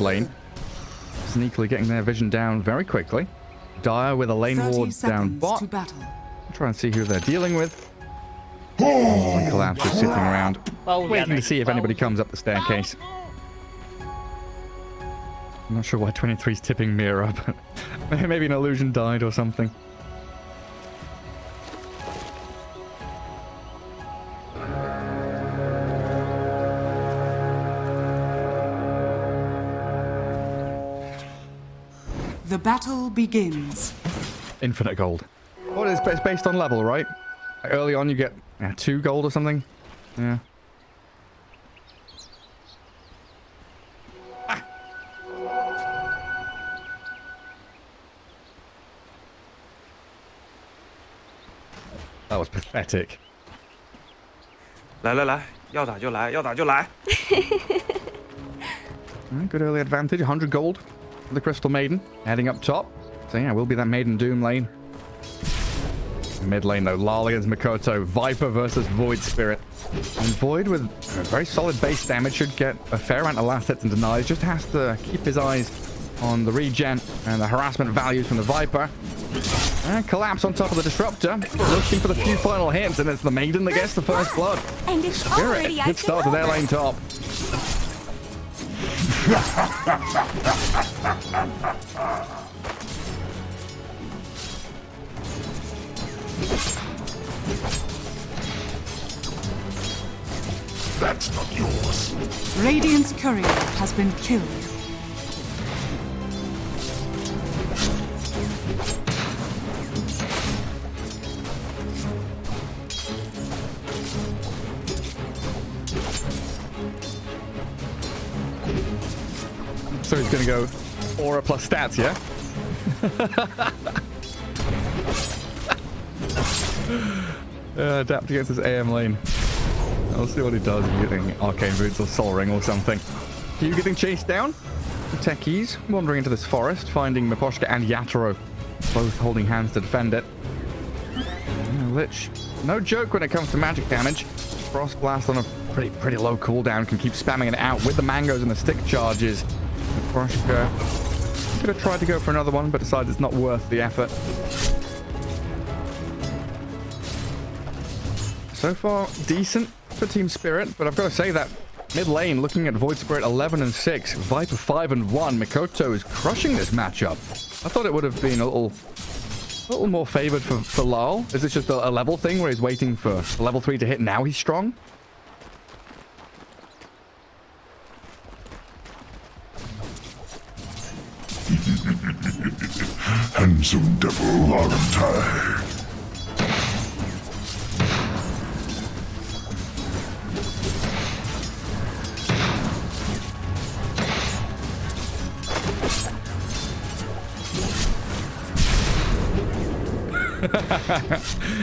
lane. Sneakily getting their vision down very quickly. Dire with a lane ward down bot. Try and see who they're dealing with. And Collapse just sitting around, waiting to see if anybody comes up the staircase. I'm not sure why 23's tipping Mira, but maybe an illusion died or something. The battle begins. Infinite gold. Oh, it's based on level, right? Early on you get 2 gold or something. Yeah. Ah. That was pathetic. 来来来，要打就来，要打就来。 Good early advantage, 100 gold for the Crystal Maiden, heading up top. So yeah, we'll be that Maiden Doom lane. Mid lane though, Lal against Mikoto, Viper versus Void Spirit. And Void with very solid base damage should get a fair amount of last hits and denies. Just has to keep his eyes on the regen and the harassment values from the Viper. And Collapse on top of the Disruptor, looking for the few final hits, and it's the Maiden that gets the first blood. And it's Spirit, good start to their lane top. That's not yours. Radiant's courier has been killed. So he's gonna go aura plus stats, yeah? Adapt against his AM lane. I'll see what he does if he's getting Arcane Boots or Soul Ring or something. You getting chased down? The Techies wandering into this forest, finding Miposhka and Yatoro, both holding hands to defend it. Lich, no joke when it comes to magic damage. Frost Blast on a pretty low cooldown can keep spamming it out with the mangoes and the stick charges. Miposhka could have tried to go for another one, but decided it's not worth the effort. So far, decent for TSpirit, but I've got to say that mid lane, looking at Void Spirit 11 and 6, Viper 5 and 1, Mikoto is crushing this matchup. I thought it would have been a little more favored for Lal. Is it just a level thing where he's waiting for level 3 to hit? Now he's strong? Handsome devil Argentine.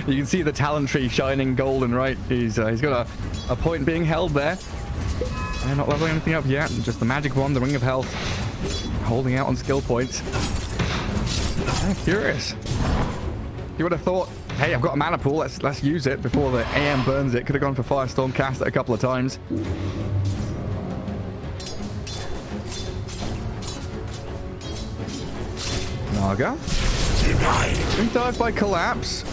You can see the talent tree shining golden, right? He's got a point being held there. And not leveling anything up yet. Just the magic wand, the Ring of Health, holding out on skill points. I'm curious. You would have thought, hey, I've got a mana pool, let's use it before the AM burns it. Could have gone for Firestorm, cast it a couple of times. Naga. Big dive by Collapse.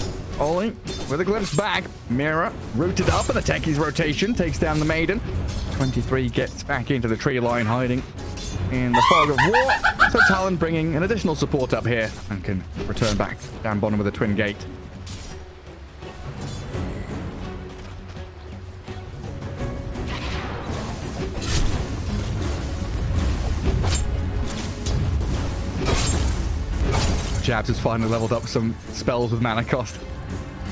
Ollie with a glimpse back. Mira rooted up in the Techies rotation. Takes down the Maiden. 23 gets back into the tree line, hiding in the fog of war. So Talon bringing an additional support up here and can return back down bottom with a twin gate. Jabs has finally leveled up some spells with mana cost.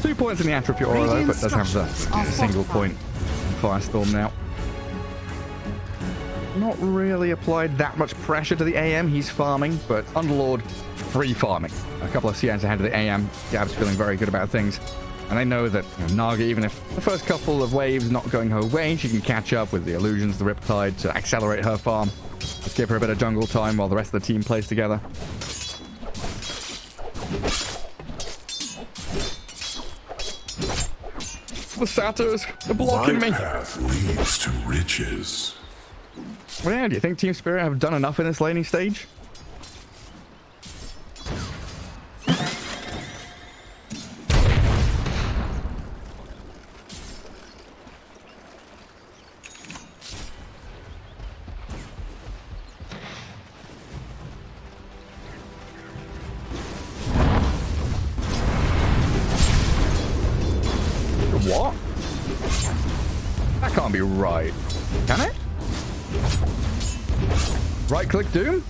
2 points in the Atrophy Aura though, but does have a single point in Firestorm now. Not really applied that much pressure to the AM. He's farming, but Underlord free farming. A couple of CNs ahead of the AM. Jabs feeling very good about things. And I know that Naga, even if the first couple of waves not going her way, she can catch up with the illusions, the Riptide to accelerate her farm. Just give her a bit of jungle time while the rest of the team plays together. The satyrs are blocking me. My path leads to riches. Well, yeah, do you think TSpirit have done enough in this laning stage? What? That can't be right. Can it? Right click Doom?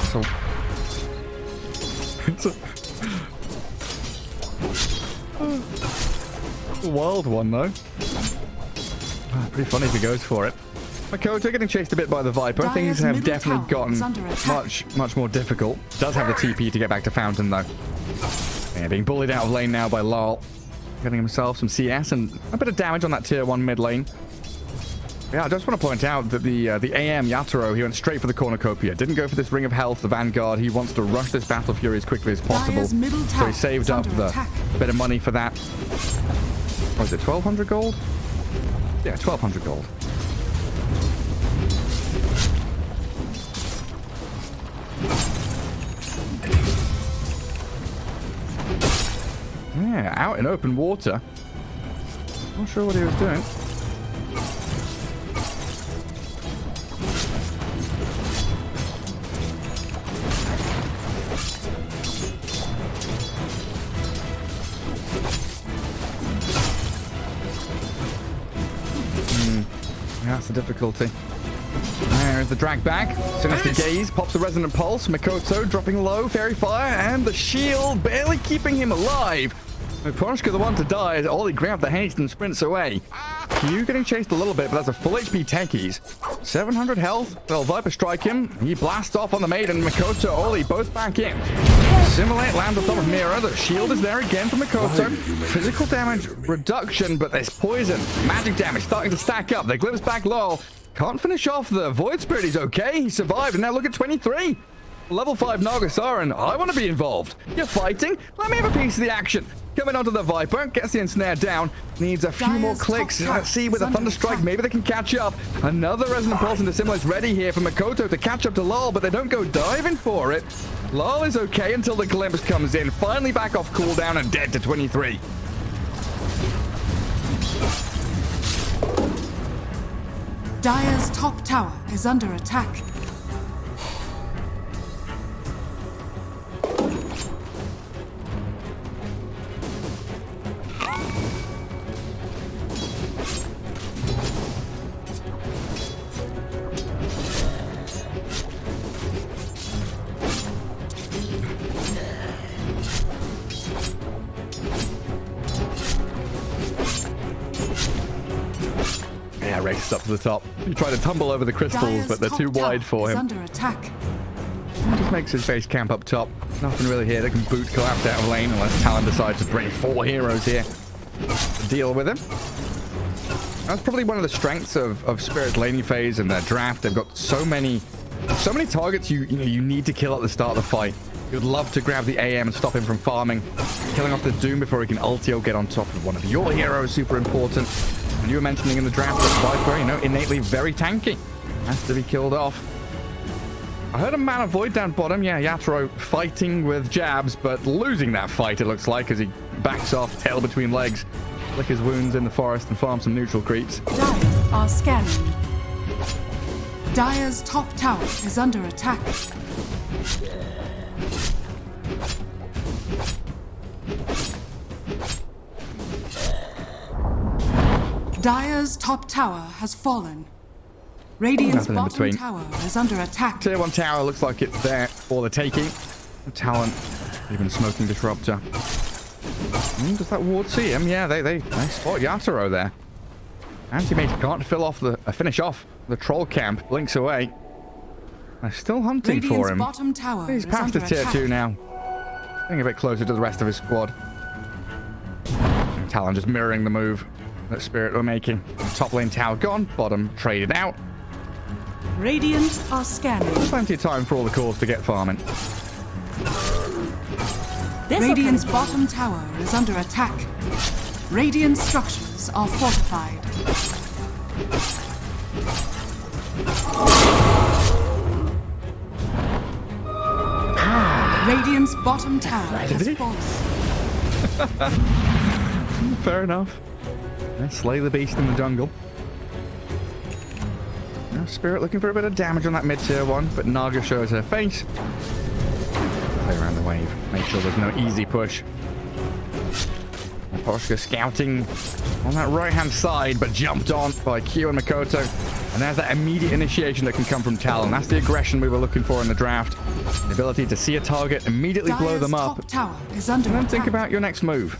So it's a wild one though. Pretty funny if he goes for it. Makoto getting chased a bit by the Viper. Things have definitely gotten much more difficult. Does have the TP to get back to Fountain though. Yeah, being bullied out of lane now by Lol. Getting himself some CS and a bit of damage on that tier 1 mid lane. Yeah, I just want to point out that the AM Yatoro, he went straight for the cornucopia. Didn't go for this Ring of Health, the Vanguard. He wants to rush this Battle Fury as quickly as possible. So he saved up the bit of money for that. What was it, 1,200 gold? Yeah, 1,200 gold. Yeah, out in open water. Not sure what he was doing. That's the difficulty. There's the drag back. Sinister Gaze pops the Resonant Pulse. Makoto dropping low. Fairy Fire and the shield barely keeping him alive. Miposhka the one to die as Ollie grabbed the haste and sprints away. Q getting chased a little bit, but that's a full HP Techies. 700 health. They'll Viper strike him. He blasts off on the maiden. Makoto, Ollie both back in. Simulate land on top of Mira. The shield is there again for Makoto. Physical damage reduction, but there's poison. Magic damage starting to stack up. They glimpse back low. Can't finish off the Void Spirit. He's okay. He survived. And now look at 23. Level 5 Naga Siren. I want to be involved. You're fighting? Let me have a piece of the action. Coming onto the Viper. Gets the ensnare down. Needs a few more clicks. Let's see with a Thunder Strike. Maybe they can catch up. Another Resonant Pulse into Simula is ready here for Makoto to catch up to Lol, but they don't go diving for it. Lol is okay until the Glimpse comes in. Finally back off cooldown and dead to 23. Dire's top tower is under attack. Races up to the top. He tried to tumble over the crystals, but they're too wide for him. Under attack. He just makes his base camp up top. Nothing really here that can boot collapse out of lane unless Talon decides to bring 4 heroes here to deal with him. That's probably one of the strengths of Spirit's laning phase and their draft. They've got so many targets you need to kill at the start of the fight. You'd love to grab the AM and stop him from farming. Killing off the Doom before he can ulti or get on top of one of your heroes, super important. And you were mentioning in the draft that Viper, innately very tanky. Has to be killed off. I heard a Mana Void down bottom. Yeah, Yatoro fighting with jabs, but losing that fight, it looks like, as he backs off, tail between legs. Lick his wounds in the forest and farm some neutral creeps. Dire are scanning. Dire's top tower is under attack. Dire's top tower has fallen. Radiant's bottom tower is under attack. Tier 1 tower looks like it's there for the taking. Talon, even smoking Disruptor. Does that ward see him? Yeah, they spot Yatoro there. Anti-Mage can't finish off the troll camp. Blinks away. They're still hunting for him. Bottom tower He's past the tier 2 now. Getting a bit closer to the rest of his squad. And Talon just mirroring the move that Spirit were making. Top lane tower gone. Bottom traded out. Radiant are scanning. Plenty of time for all the cores to get farming. Radiant's bottom tower is under attack. Radiant structures are fortified. Radiant's bottom tower has fallen. Fair enough. Let's slay the beast in the jungle. Now Spirit looking for a bit of damage on that mid-tier one, but Naga shows her face. Play around the wave. Make sure there's no easy push. Miposhka scouting on that right-hand side, but jumped on by Q and Makoto. And there's that immediate initiation that can come from Talon. That's the aggression we were looking for in the draft. The ability to see a target, immediately blow them up, top tower is under and then attack. think about your next move.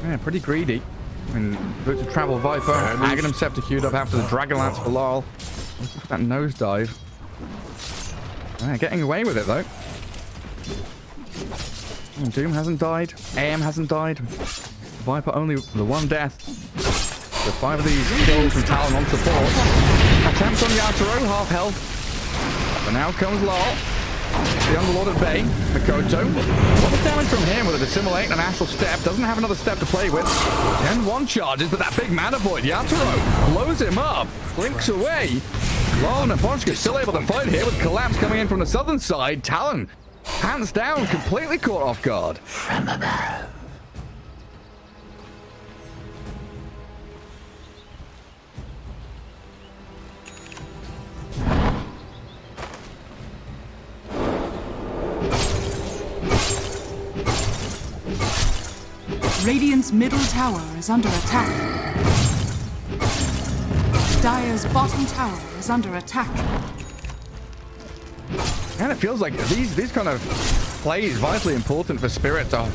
Yeah, pretty greedy. I mean, Boots of Travel Viper, Aghanim Scepter queued up after the Dragonlance for Lyle. Looking for that nosedive. Getting away with it, though. Doom hasn't died. AM hasn't died. Viper only the one death. So 5 of these kills from Talon on support. Attempt on Yatoro, half health. But now comes Lyle. The Underlord at bay. Makoto. A lot of damage from him with a Dissimulate and an Astral Step. Doesn't have another step to play with. 10-1 charges, but that big mana void. Yatoro blows him up. Blinks away. Lyle and Miposhka still able to fight here with Collapse coming in from the southern side. Talon, hands down, completely caught off guard. From above. Radiant's middle tower is under attack. Dire's bottom tower is under attack. And it feels like these kind of plays vitally important for Spirit to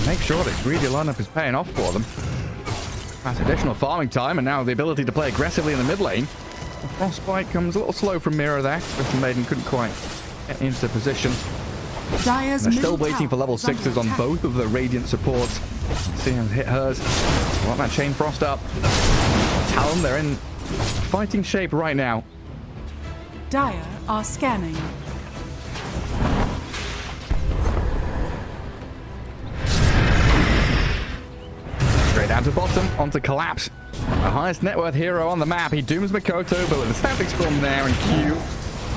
make sure that greedy lineup is paying off for them. That's additional farming time, and now the ability to play aggressively in the mid lane. The Frostbite comes a little slow from Mirror there. Crystal Maiden couldn't quite get into position. Dire's They're still middle waiting for tower level is under 6s on attack. both of the Radiant supports. See him hit hers. Want that Chain Frost up. Talon, they're in fighting shape right now. Dire are scanning. Straight down to bottom, onto Collapse. The highest net worth hero on the map. He dooms Makoto, but with the Static Storm there and Q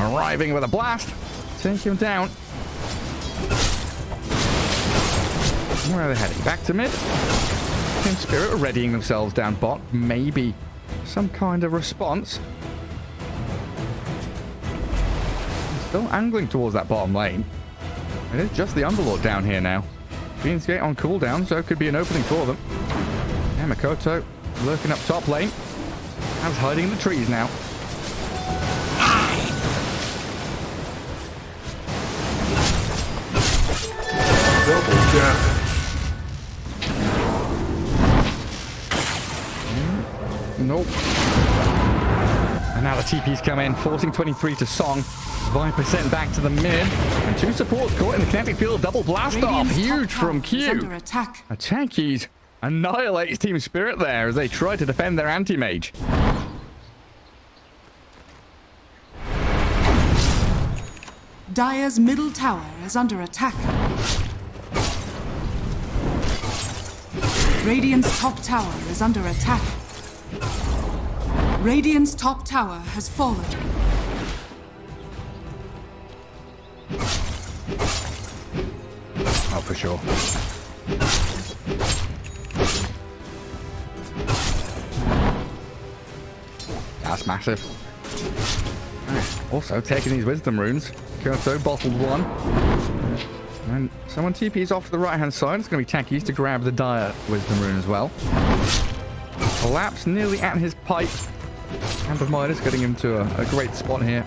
arriving with a blast. Take him down. Where are they heading? Back to mid? Team Spirit are readying themselves down bot. Maybe some kind of response. Still angling towards that bottom lane. It is just the Underlord down here now. Phoenix Gate on cooldown, so it could be an opening for them. Yeah, Makoto lurking up top lane. That's hiding in the trees now. Double damage. Nope. And now the TP's come in, forcing 23 to Song. Viper sent back to the mid. And 2 supports caught in the kinetic field. Double blast off. Radiant's Huge top from tower is under Q. attack. Techies annihilates Team Spirit there as they try to defend their Anti-Mage. Dire's middle tower is under attack. Radiant's top tower is under attack. Radiant's top tower has fallen. Oh, for sure. That's massive. Also, taking these wisdom runes. Kurto bottled one. And someone TP's off to the right-hand side. It's going to be Techies to grab the Dire wisdom rune as well. Collapse nearly at his pipe. Hand of Midas getting him to a great spot here.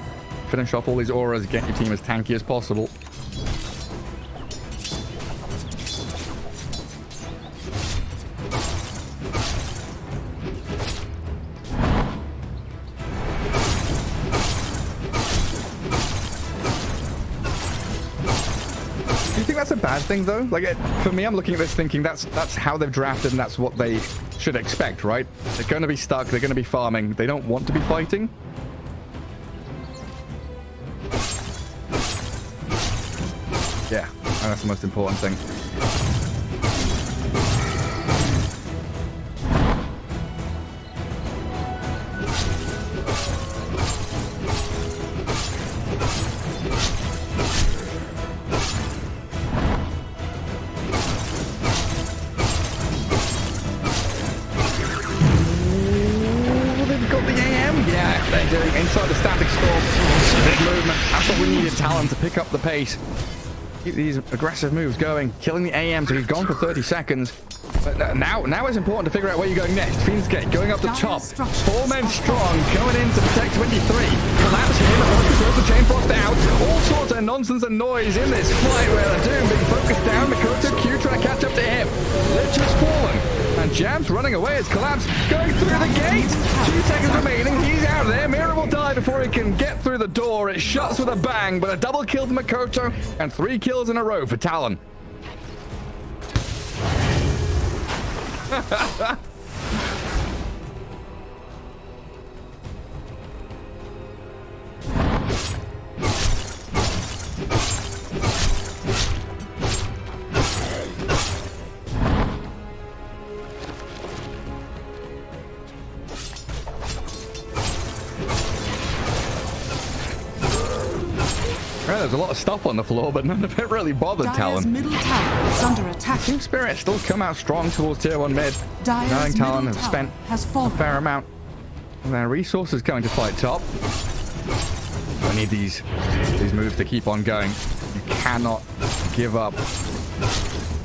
finish off all these auras, get your team as tanky as possible. Do you think that's a bad thing, though? Like, for me, I'm looking at this thinking that's how they've drafted and that's what they should expect, right? They're going to be stuck. They're going to be farming. They don't want to be fighting. Yeah, that's the most important thing. Inside the static storm, big movement. That's what we needed, TALON, to pick up the pace. Keep these aggressive moves going, killing the AM, so he's gone for 30 seconds. But now it's important to figure out where you're going next. Fiend's Gate going up the top. 4 men strong, going in to protect 23. Collapse here, the focus throws the chain frost out. All sorts of nonsense and noise in this fight where the Doom being focused down. Mikoto Q trying to catch up to him. Lich has fallen. And Jab's running away as Collapse going through the gate. 2 seconds remaining. He's out of there. Mira will die before he can get through the door. It shuts with a bang, but a double kill for Mikoto and 3 kills in a row for TALON. There's a lot of stuff on the floor, but none of it really bothered TALON. Middle tower is under attack. TSpirit still come out strong towards tier 1 mid. Knowing TALON have spent a fair amount of their resources going to fight top. I need these moves to keep on going. You cannot give up.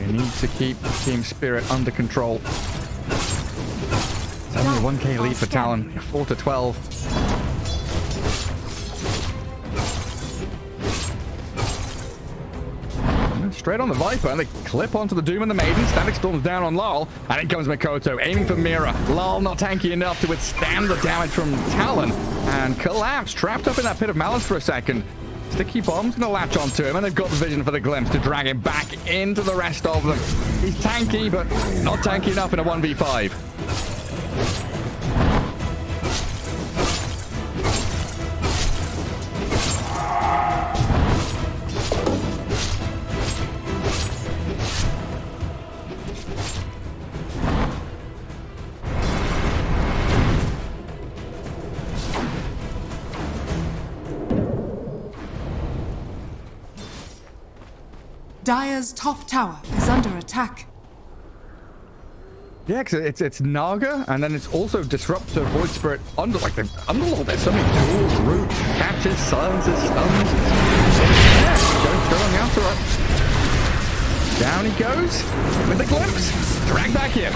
You need to keep TSpirit under control. It's only a 1k lead for TALON. 4-12. Straight on the Viper, and they clip onto the Doom and the Maiden. Static Storm's down on Lal, and in comes Mikoto, aiming for Mira. Lal not tanky enough to withstand the damage from TALON, and Collapse, trapped up in that Pit of Malice for a second. Sticky Bomb's gonna latch onto him, and they've got the vision for the glimpse to drag him back into the rest of them. He's tanky, but not tanky enough in a 1v5. Dire's top tower is under attack. Yeah, because it's Naga, and then it's also Disruptor, Void Spirit, Underlord. There's so many tools, roots, catches, silences, stuns. Yeah, going straight on Yatoro. Down he goes, with the glimpse. Drag back in.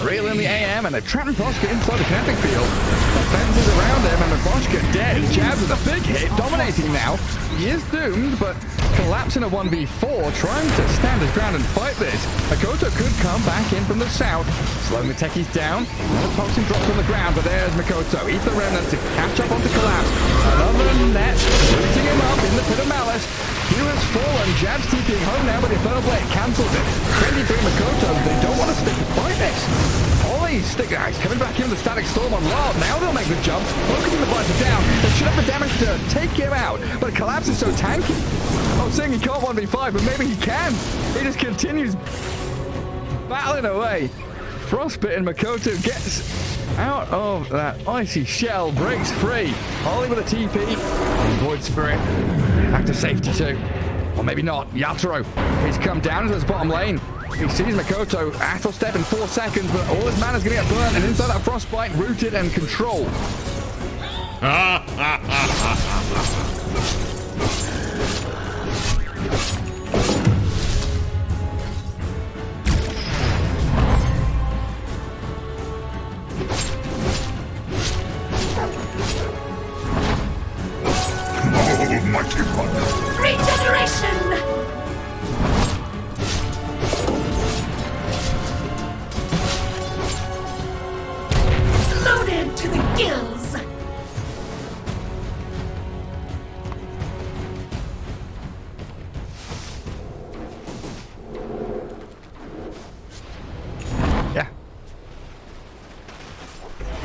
Reel in the AM, and they've trapped Miposhka inside the connecting field. The fence is around him, and Miposhka dead. Jabs with a big hit, dominating now. He is doomed, but Collapse in a 1v4, trying to stand his ground and fight this. Mikoto could come back in from the south, slowing the Techies down. The toxin drops on the ground, but there's Mikoto. Eat the remnant to catch up onto Collapse. Another net, shooting him up in the Pit of Malice. Q has fallen. Jab's TPing home now, but the Infernal Blade cancels it. 23 Mikoto, they don't want to stick and fight this. Ollie stick guys coming back in with the Static Storm on Lard. Now they'll make the jump, focusing the Viper down. They should have the damage to take him out, but Collapse is so tanky. I'm saying he can't 1v5, but maybe he can. He just continues battling away. Frostbitten Mikoto gets out of that icy shell, breaks free. Ollie with a TP. And Void Spirit back to safety too. Or maybe not. Yatoro, he's come down into his bottom lane. He sees Mikoto, Astral Step in 4 seconds, but all his mana's going to get burnt, and inside that Frostbite, rooted and controlled.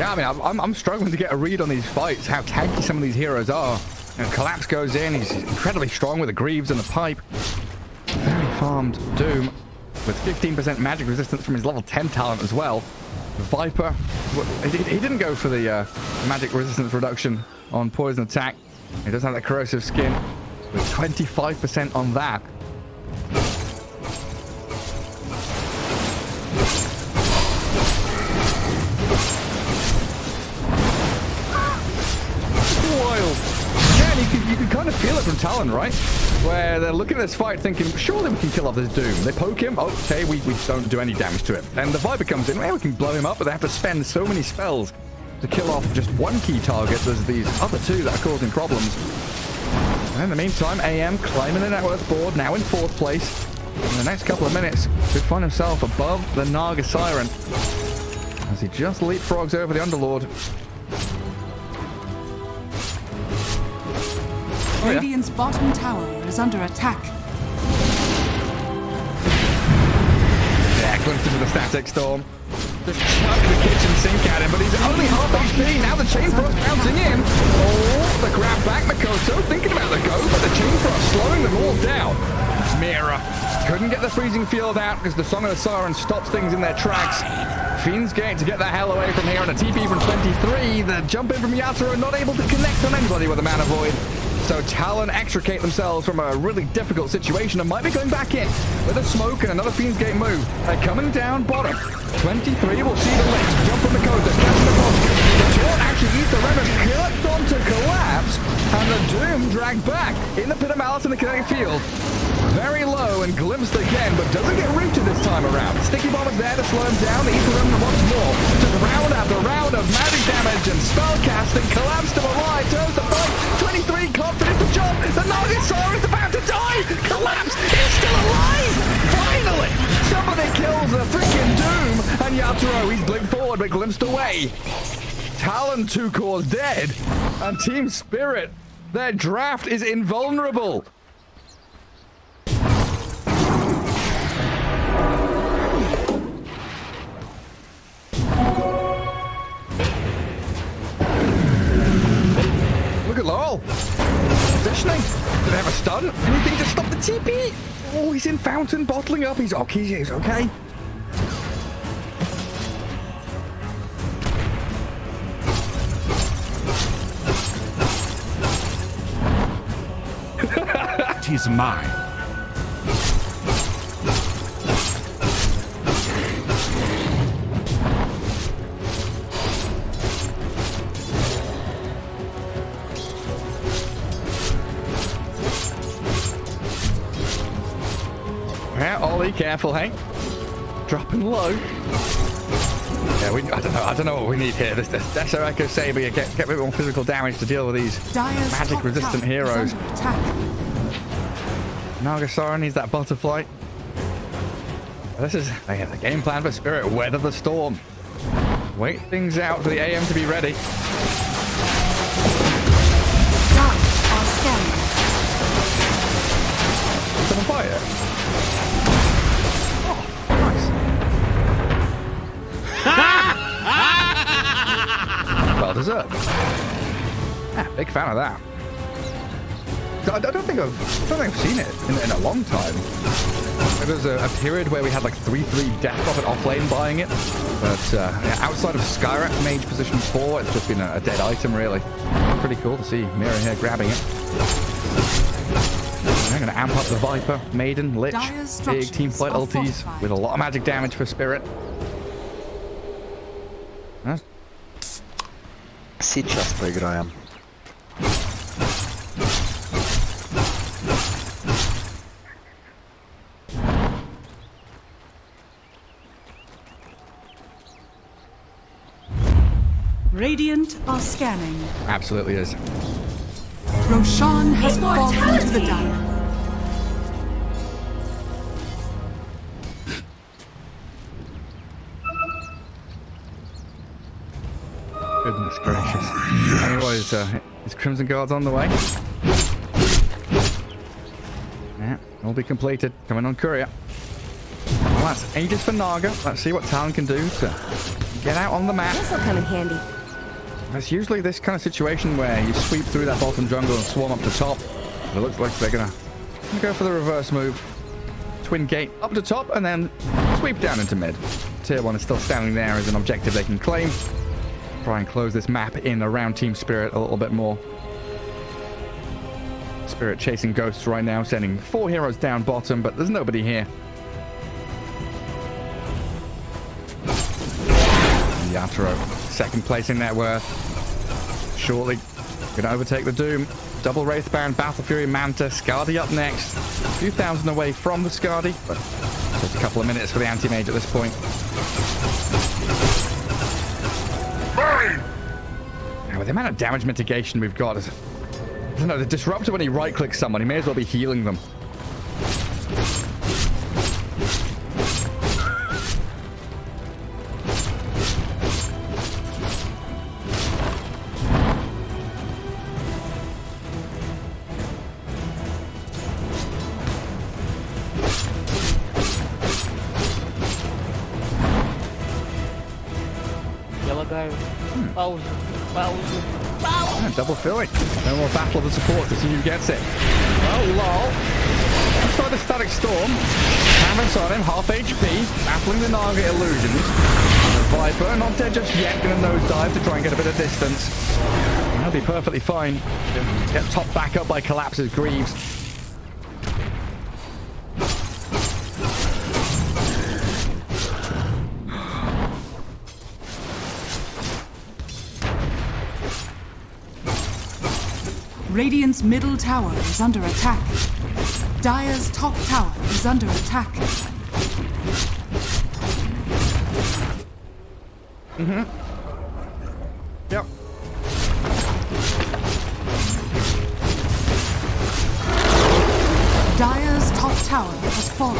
Yeah, I mean, I'm struggling to get a read on these fights, how tanky some of these heroes are. And Collapse goes in. He's incredibly strong with the Greaves and the Pipe. Very farmed Doom with 15% magic resistance from his level 10 talent as well. Viper, he didn't go for the magic resistance reduction on poison attack. He does have that corrosive skin with 25% on that. Wild. Yeah, and you can kind of feel it from Talon, right? Where they're looking at this fight thinking, surely we can kill off this Doom. They poke him, okay, we don't do any damage to him. And the Viper comes in, well, we can blow him up, but they have to spend so many spells to kill off just one key target. There's these other two that are causing problems. And in the meantime, AM climbing the net worth board, now in 4th place. In the next couple of minutes, could find himself above the Naga Siren as he just leapfrogs over the Underlord. Radiant's bottom tower is under attack. Yeah, glimpse into the static storm. Just chuck the kitchen sink at him, but he's only half HP. Now the Chain Frost bouncing in. Oh, the grab back, Makoto thinking about the go, but the Chain Frost slowing them all down. Mira couldn't get the freezing field out because the Song of the Siren stops things in their tracks. Fiend's Gate to get the hell away from here, and a TP from 23. The jump in from Yatoro, not able to connect on anybody with a Mana Void. So Talon extricate themselves from a really difficult situation and might be going back in with a smoke and another Fiend's Gate move. They're coming down bottom. 23 will see the legs jump on the Makoto, catching the boss. The Taunt actually eats the Remnant, clipped onto Collapse, and the Doom dragged back in the Pit of Malice in the kinetic field. Very low and glimpsed again, but doesn't get rooted this time around. Sticky Bomb is there to slow him down. The Ether Remnant once more. Just round after round of magic damage and spell casting. Collapse to alive, turns the fight. 23 confident to jump. The Naga Siren is about to die. Collapse is still alive. Finally, somebody kills the freaking Doom. And Yatoro, he's blinked forward but glimpsed away. Talon 2 cores dead. And TSpirit, their draft is invulnerable. Look at Laurel. Positioning. Did they have a stun? Anything to stop the TP? Oh, he's in Fountain, bottling up. He's okay. He's okay. Tis mine. Yeah, Ollie, careful, hey. Dropping low. Yeah, I don't know what we need here. This Desert Echo Saber, get a bit more physical damage to deal with these magic-resistant heroes. Naga Siren needs that butterfly. This is the game plan for Spirit. Weather the storm. Wait things out for the AM to be ready. It's on fire. Well deserved. Yeah, big fan of that. I don't think I've seen it in a long time. There was a period where we had like 3/3 Death Prophet offlane buying it, but yeah, outside of Skyrack Mage position 4, it's just been a dead item really. Pretty cool to see Mira here grabbing it. I'm going to amp up the Viper, Maiden, Lich, big team fight ultis with a lot of magic damage for Spirit. Сейчас поиграем. Radiant are scanning. Absolutely is. Roshan has fallen to the dire. Goodness gracious. Anyways, is Crimson Guard's on the way? Yeah, all be completed. Coming on courier. Well, that's ages for Naga. Let's see what Talon can do to Get out on the map. This'll come in handy. It's usually this kind of situation where you sweep through that bottom jungle and swarm up to top. It looks like they're gonna go for the reverse move. Twin gate up to top and then sweep down into mid. Tier 1 is still standing there as an objective they can claim. Try and close this map in around TSpirit a little bit more. Spirit chasing ghosts right now, sending 4 heroes down bottom, but there's nobody here. Yatoro, second place in net worth. Shortly gonna overtake the Doom. Double Wraithband, Battle Fury, Manta, Skadi up next. A few thousand away from the Skadi, but just a couple of minutes for the Anti-Mage at this point. Now, with the amount of damage mitigation we've got, I don't know, the Disruptor, when he right-clicks someone, he may as well be healing them. Double filling. No more battle of the support to see who gets it. Oh, lol. Inside the Static Storm. Canvas on him, half HP. Battling the Naga illusions. The Viper, not dead just yet. Gonna nosedive to try and get a bit of distance. That'll be perfectly fine. Get topped back up by Collapse's Greaves. Radiant's middle tower is under attack. Dire's top tower is under attack. Yep. Dire's top tower has fallen.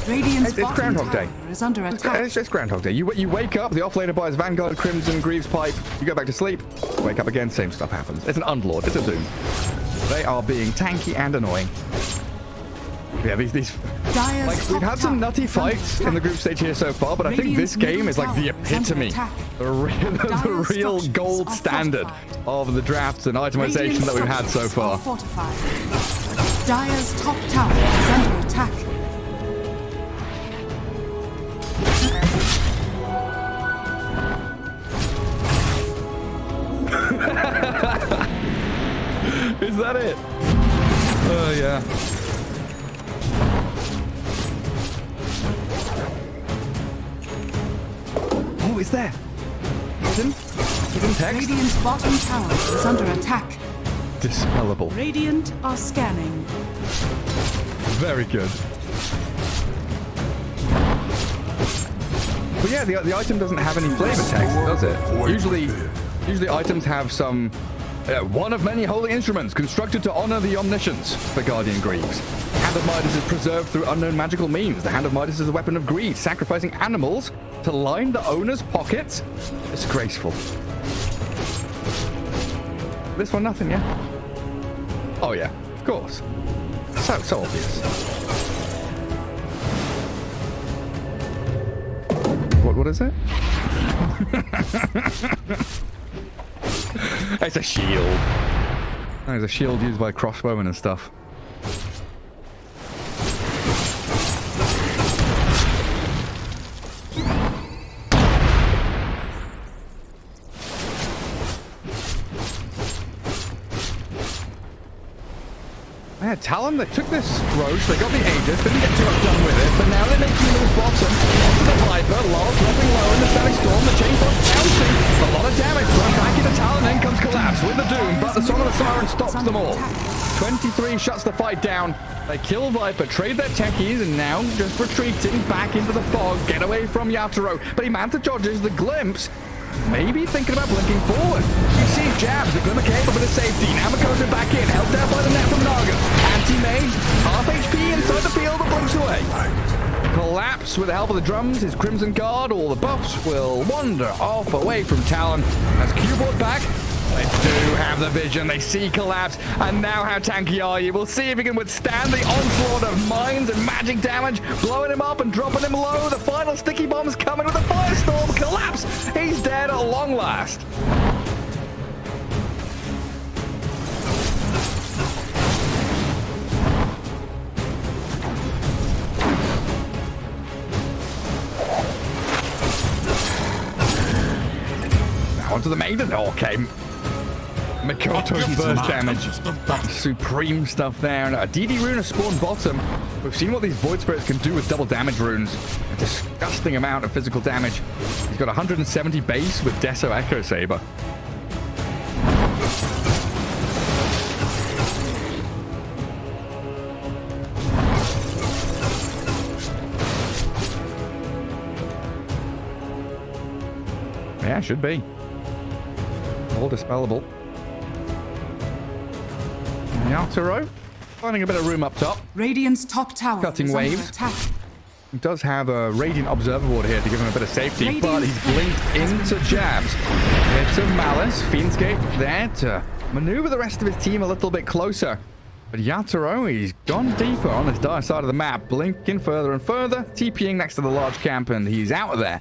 Radiant's It's bottom Groundhog tower Day. is under attack. It's just Groundhog Day. You wake up, the offlaner buys Vanguard, Crimson, Greaves Pipe. You go back to sleep, wake up again, same stuff happens. It's an Underlord. It's a Doom. They are being tanky and annoying. Yeah, these like, we've had some nutty fights in the group stage here so far, but I think this game is like the epitome, the real gold standard of the drafts and itemization that we've had so far. Dire's top tower is under attack. Is that it? Oh, yeah. Oh, it's there. Hidden text. Radiant's bottom tower is under attack. Dispellable. Radiant are scanning. Very good. But yeah, the item doesn't have any flavor text, does it? Usually items have some one of many holy instruments constructed to honor the omniscience for Guardian Greaves. The Hand of Midas is preserved through unknown magical means. The Hand of Midas is a weapon of greed, sacrificing animals to line the owner's pockets. Disgraceful. This one, nothing, yeah? Oh yeah, of course. So obvious. What is it? It's a shield. There's a shield used by crossbowmen and stuff. Yeah, Talon, they took this Roche, they got the Aegis, didn't get too much done with it, but now they're making a move bottom, onto the Viper, Lol dropping low in the Static Storm, the chain boss bouncing, a lot of damage, thrown back into Talon, then comes Collapse with the Doom, but the Song of the Siren stops them all. 23 shuts the fight down, they kill Viper, trade their Techies, and now just retreating back into the fog, get away from Yatoro, but he Manta dodges the glimpse, maybe thinking about blinking forward. He sees jabs, the Glimmer Cave, a bit of safety. Now Makoto back in, held down by the net from Naga. Anti-Mage, half HP inside the field, but blinks away. Collapse with the help of the drums, his Crimson Guard, all the buffs will wander off away from Talon. As Q brought back, They do have the vision. They see collapse. And now how tanky are you? We'll see if he can withstand the onslaught of mines and magic damage, blowing him up and dropping him low. The final sticky bomb's coming with a firestorm. Collapse. He's dead at long last. Onto the maiden. Okay. Makoto's burst damage. Supreme stuff there. And a DD rune has spawned bottom. We've seen what these Void Spirits can do with double damage runes. A disgusting amount of physical damage. He's got 170 base with Deso Echo Saber. Yeah, should be. All dispellable. Yatoro finding a bit of room up top. Radiant's top tower Cutting is waves. under attack. He does have a Radiant Observer Ward here to give him a bit of safety, Radiant but he's blinked into jabs. It's a Malice. Fiend's Gate there to maneuver the rest of his team a little bit closer. But Yatoro, he's gone deeper on this dire side of the map, blinking further and further, TPing next to the large camp, and he's out of there.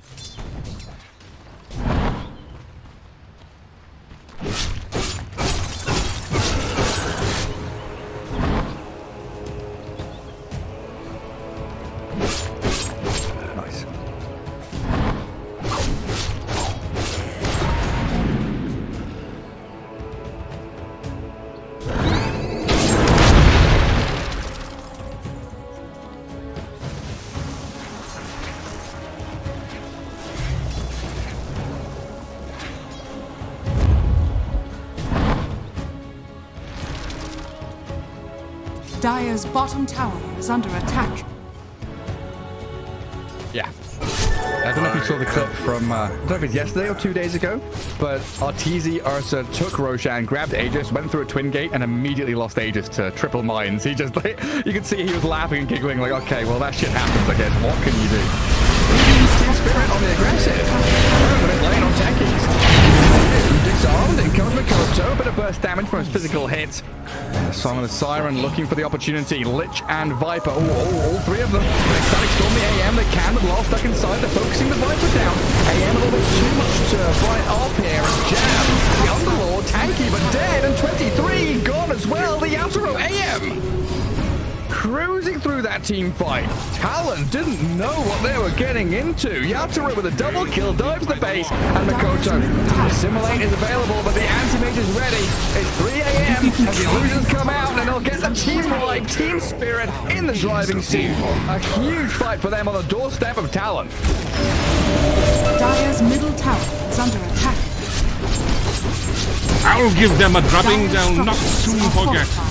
Nice. Dire's bottom tower is under attack. Yeah. I don't know if you saw the clip from, I don't know if it's yesterday or 2 days ago, but Arteezy Ursa took Roshan, grabbed Aegis, went through a twin gate, and immediately lost Aegis to triple mines. He just, like, you could see he was laughing and giggling, like, okay, well, that shit happens, I guess. What can you do? TSpirit on the aggressive. But it's laying on Techies. Disarmed, in comes Makoto, bit of burst damage from his physical hits. And the Song of the Siren looking for the opportunity. Lich and Viper, all three of them. Ecstatic Storm the AM, they can, but while stuck inside, they're focusing the Viper down. AM a little bit too much to bite off here. Jab, the Underlord, tanky but dead, and 23 gone as well. The Yatoro AM cruising through that team fight. Talon didn't know what they were getting into. Yatoro with a double kill dives the base, and Makoto. Assimilate is available, but the Anti-Mage is ready. It's 3 a.m. as the illusions come out, and they'll get the team right. TSpirit in the driving seat. A huge fight for them on the doorstep of Talon. Dire's middle tower is under attack. I'll give them a drubbing they'll not Dire's soon structures are forget. fortified.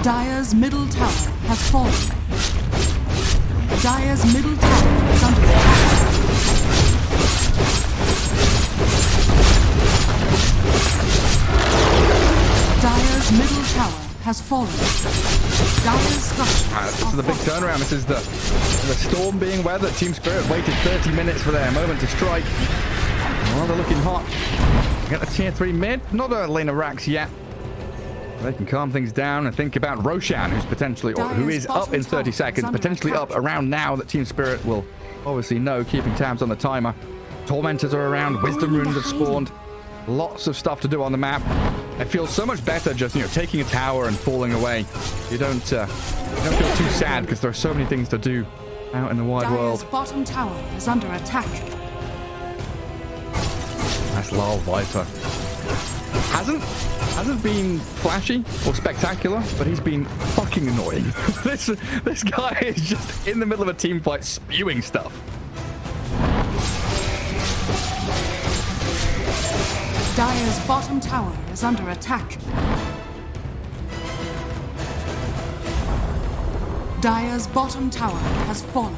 Dire's middle tower has fallen. Dire's middle tower is under attack. Dire's middle tower has fallen. Dire's structures This is a big turnaround. This is the storm being weathered. TSpirit waited 30 minutes for their moment to strike. Well, they're looking hot. Get the tier 3 mid. Not a lane of racks yet. They can calm things down and think about Roshan, who's potentially, or who is up in 30 seconds, potentially up around now that TSpirit will obviously know, keeping tabs on the timer. Tormentors are around, Wisdom runes have spawned. Lots of stuff to do on the map. It feels so much better just, taking a tower and falling away. You don't feel too sad because there are so many things to do out in the wide Dire's world. bottom tower is under attack. That's Lal Viper. Hasn't been flashy or spectacular, but he's been fucking annoying. This guy is just in the middle of a team fight spewing stuff. Dire's bottom tower is under attack. Dire's bottom tower has fallen.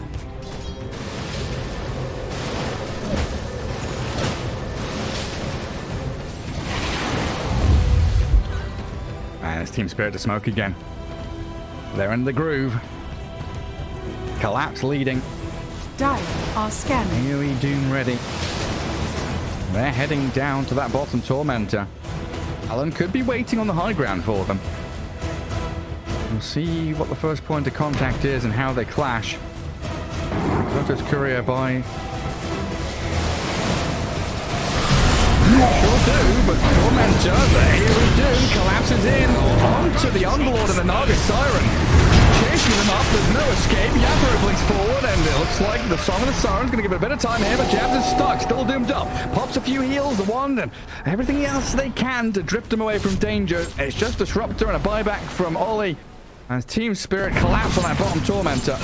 And it's TSpirit to smoke again. They're in the groove. Collapse leading. Dire are scanning. AoE Doom ready. They're heading down to that bottom Tormentor. TALON could be waiting on the high ground for them. We'll see what the first point of contact is and how they clash. Koto's courier by... Sure do, but Tormentor, the AoE Doom collapses in onto the Underlord and the Naga Siren. Chasing them up, there's no escape. Yatoro blinks forward, and it looks like the Song of the Siren's going to give it a bit of time here, but Jabs is stuck, still doomed up. Pops a few heals, the wand, and everything else they can to drift him away from danger. It's just Disruptor and a buyback from Ollie, as TSpirit collapse on that bottom Tormentor.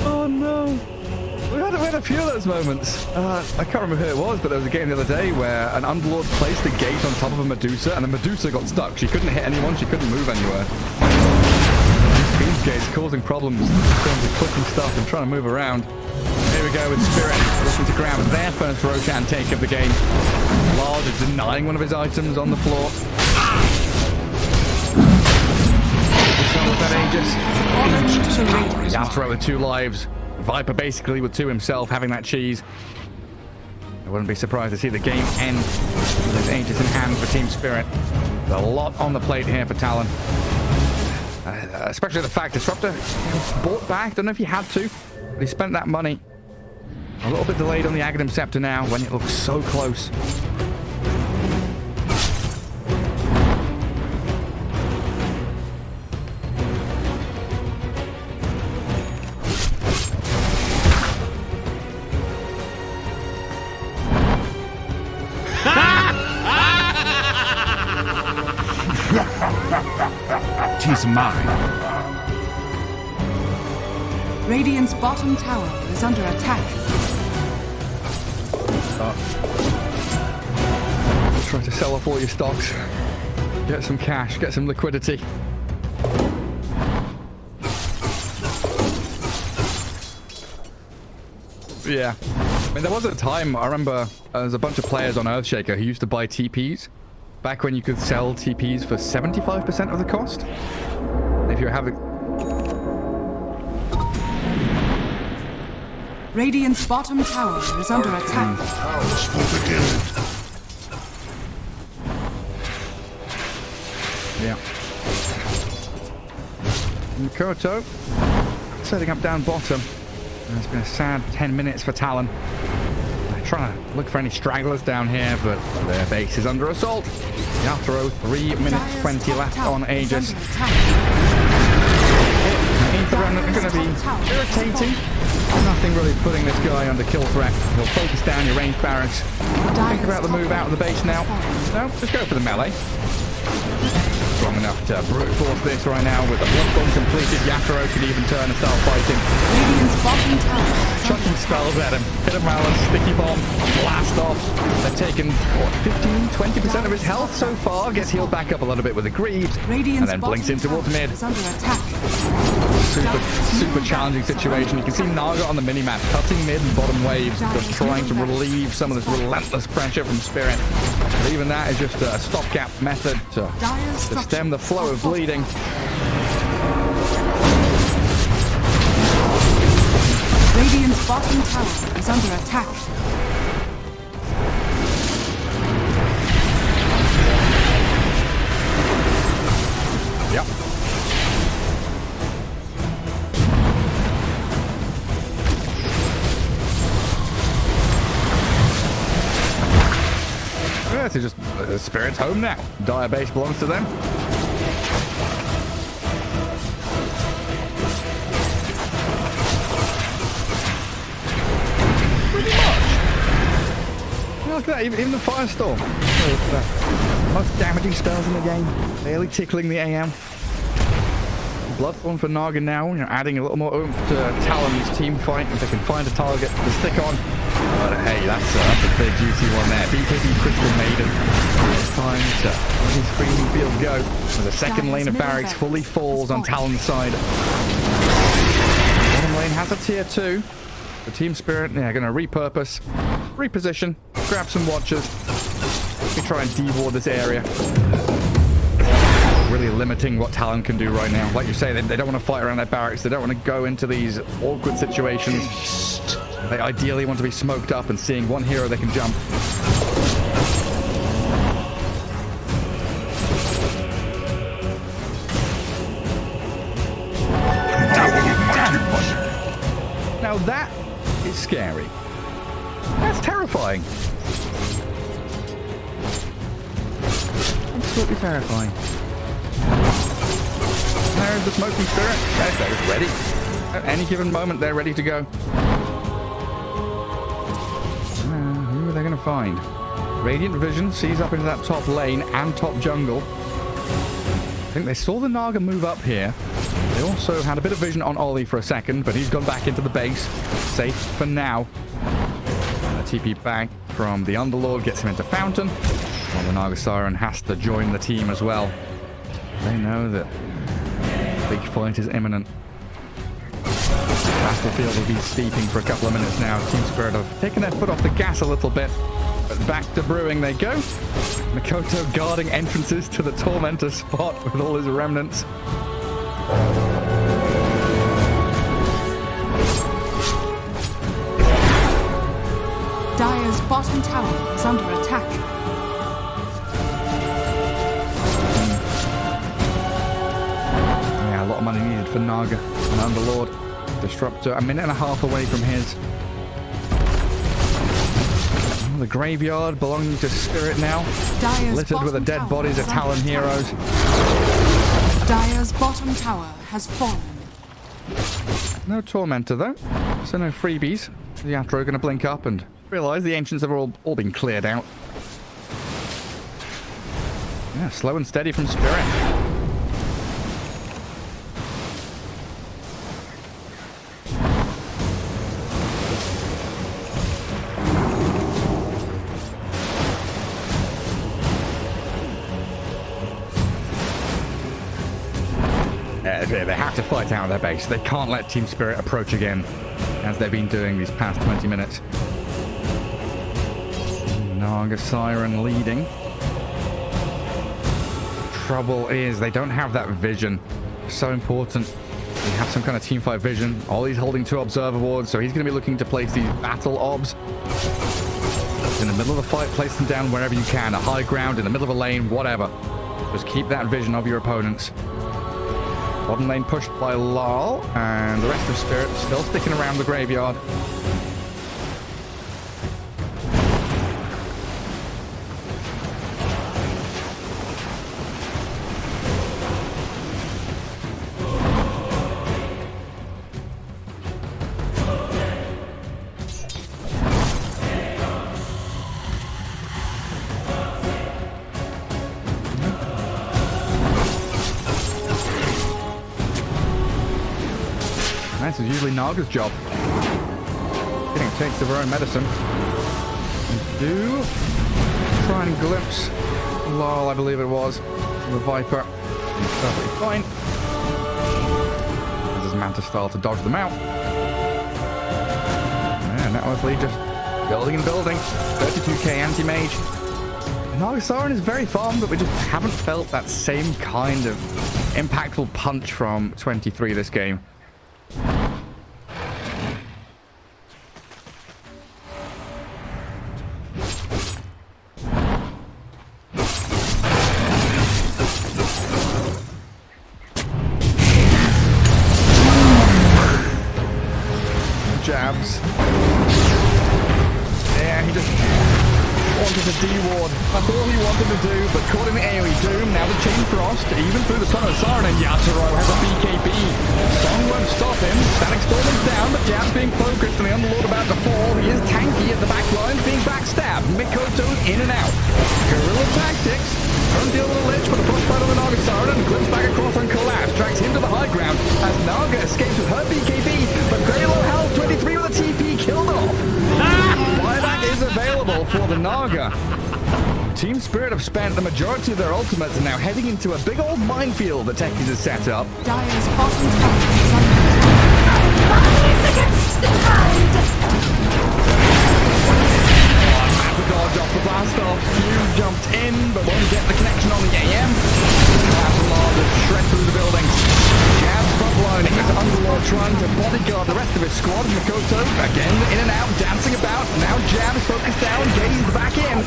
Oh no! We had a few of those moments. I can't remember who it was, but there was a game the other day where an Underlord placed a gate on top of a Medusa, and the Medusa got stuck. She couldn't hit anyone, she couldn't move anywhere. These gates causing problems in terms of clicking stuff and trying to move around. Here we go with Spirit looking to grab their first Roshan take of the game. Lord is denying one of his items on the floor. Yatoro with 2 lives. Viper basically with 2 himself, having that cheese. I wouldn't be surprised to see the game end with his Aegis in hand for TSpirit. There's a lot on the plate here for TALON. Especially the fact Disruptor bought back. Don't know if he had to, but he spent that money. A little bit delayed on the Aghanim Scepter now when it looks so close. Tis mine. Radiant's bottom tower is under attack. Try to sell off all your stocks. Get some cash, get some liquidity. Yeah. I mean, there was a time, I remember there's a bunch of players on Earthshaker who used to buy TPs. Back when you could sell TPs for 75% of the cost. If you're having... Radiant's bottom tower is under attack. Yeah. And Koto setting up down bottom. And it's been a sad 10 minutes for TALON. They're trying to look for any stragglers down here, but their base is under assault. Yatoro, 3 minutes 20 left on Aegis. Ether are going to be irritating. Nothing really putting this guy under kill threat. He'll focus down your ranged barracks. Think about the move out of the base now. No, just go for the melee. Strong enough to brute force this right now with the bloodborne completed. Yatoro can even turn and start fighting. Chucking spells at him. Hit of Malice, sticky bomb, blast off. They've taken, what, 15-20% of his health so far. Gets healed back up a little bit with the Greaves. And then blinks in towards mid. Super challenging situation. You can see Naga on the minimap cutting mid and bottom waves, just trying to relieve some of this relentless pressure from Spirit. But even that is just a stopgap method to stem the flow of bleeding. Radiant's bottom tower is under attack. Yep. Yeah, it's just Spirit's home now. Dire base belongs to them. Pretty much. Look at that, even the Firestorm. Most damaging spells in the game. Barely tickling the AM. Bloodthorn for Naga now, you know, adding a little more oomph to Talon's team fight if they can find a target to stick on. But hey, that's a big juicy one there. BKB Crystal Maiden. It's time to let his freezing field go. With the second lane of barracks fully falls on Talon's side. Bottom lane has a tier 2. The TSpirit, yeah, going to repurpose, reposition, grab some watchers. Let me try and deward this area. Really limiting what Talon can do right now. Like you say, they don't want to fight around their barracks. They don't want to go into these awkward situations. They ideally want to be smoked up and seeing one hero they can jump. Now that is scary. That's terrifying. Absolutely terrifying. There's the smoking spirit. They're ready. At any given moment, they're ready to go. Who are they going to find? Radiant Vision sees up into that top lane and top jungle. I think they saw the Naga move up here. They also had a bit of vision on Ollie for a second, but he's gone back into the base. Safe for now. A TP back from the Underlord gets him into Fountain. While the Naga Siren has to join the team as well. They know that big fight is imminent. Battlefield will be steeping for a couple of minutes now. TSpirit have taken their foot off the gas a little bit. But back to brewing they go. Mikoto guarding entrances to the Tormentor spot with all his remnants. Dire's bottom tower is under attack. Yeah, a lot of money needed for Naga and Underlord. Disruptor, a minute and a half away from his. Oh, the graveyard belonging to Spirit now. Dire's littered with the dead bodies of Talon heroes. Dire's bottom tower has fallen. No Tormentor though, so no freebies. The Yatoro going to blink up and realize the Ancients have all been cleared out. Yeah, slow and steady from Spirit. They have to fight out of their base. They can't let TSpirit approach again, as they've been doing these past 20 minutes. Naga Siren leading. Trouble is, they don't have that vision. So important. They have some kind of teamfight vision. Ollie's holding 2 observer wards, so he's going to be looking to place these battle obs. In the middle of the fight, place them down wherever you can. A high ground, in the middle of a lane, whatever. Just keep that vision of your opponents. Bottom lane pushed by Lal, and the rest of Spirit still sticking around the graveyard. This is usually Naga's job. Getting a taste of her own medicine. And do try and glimpse Lal, I believe it was, the Viper. He's perfectly fine. There's his Manta style to dodge them out. And that was Lee just building and building. 32k Anti-Mage. Naga Siren is very fun, but we just haven't felt that same kind of impactful punch from 23 this game. Jabs. Yeah, he just wanted to deward. That's all he wanted to do, but caught in the AoE doom. Now the Chain Frost, even through the Son of Siren, and Yatoro has a BKB. Song won't stop him. Static Storm is down, but Jab's being focused, and the Underlord about to fall. He is tanky at the back line, being backstabbed. Mikoto's in and out. Guerrilla tactics. Don't deal with a lich, but the frostbite on the Naga Siren, and glimpse back across on Collapse. Drags him to the high ground. Naga. TSpirit have spent the majority of their ultimates and now heading into a big old minefield that Techies has set up. Dire's bottom tower is under Bodies against the tide! Dodge off the blast off. Q jumped in, but won't get the connection on the AM. Underlord has shred through the building. Jab's frontlining as Underlord trying to bodyguard the rest of his squad. Makoto again in and out, dancing about. Now Jab's focused down, gazed back in.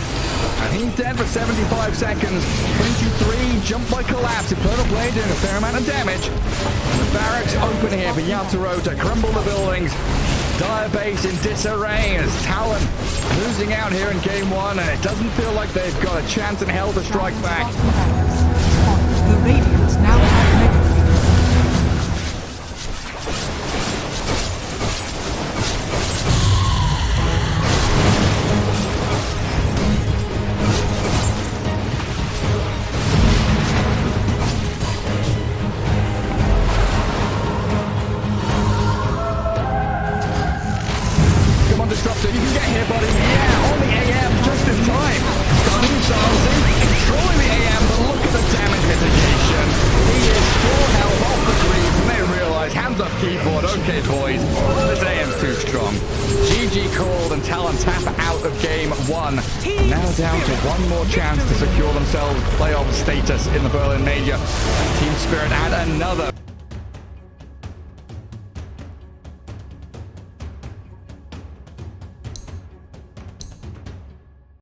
And he's dead for 75 seconds. 23 jump by collapse. Infernal Blade doing a fair amount of damage. And the barracks open here for Yatoro to crumble the buildings. Dire base in disarray as Talon losing out here in game one, and it doesn't feel like they've got a chance in hell to strike back. The Radiant now have Mega. Disruptor, you can get here, buddy. Yeah, on the AM, just in time. Stunning Charleston, controlling the AM, but look at the damage mitigation. He is full health off the creep, and they realize, hands up keyboard, okay boys, this AM's too strong. GG called, and Talon tap out of game one. Now down to one more chance to secure themselves playoff status in the Berlin Major. TSpirit add another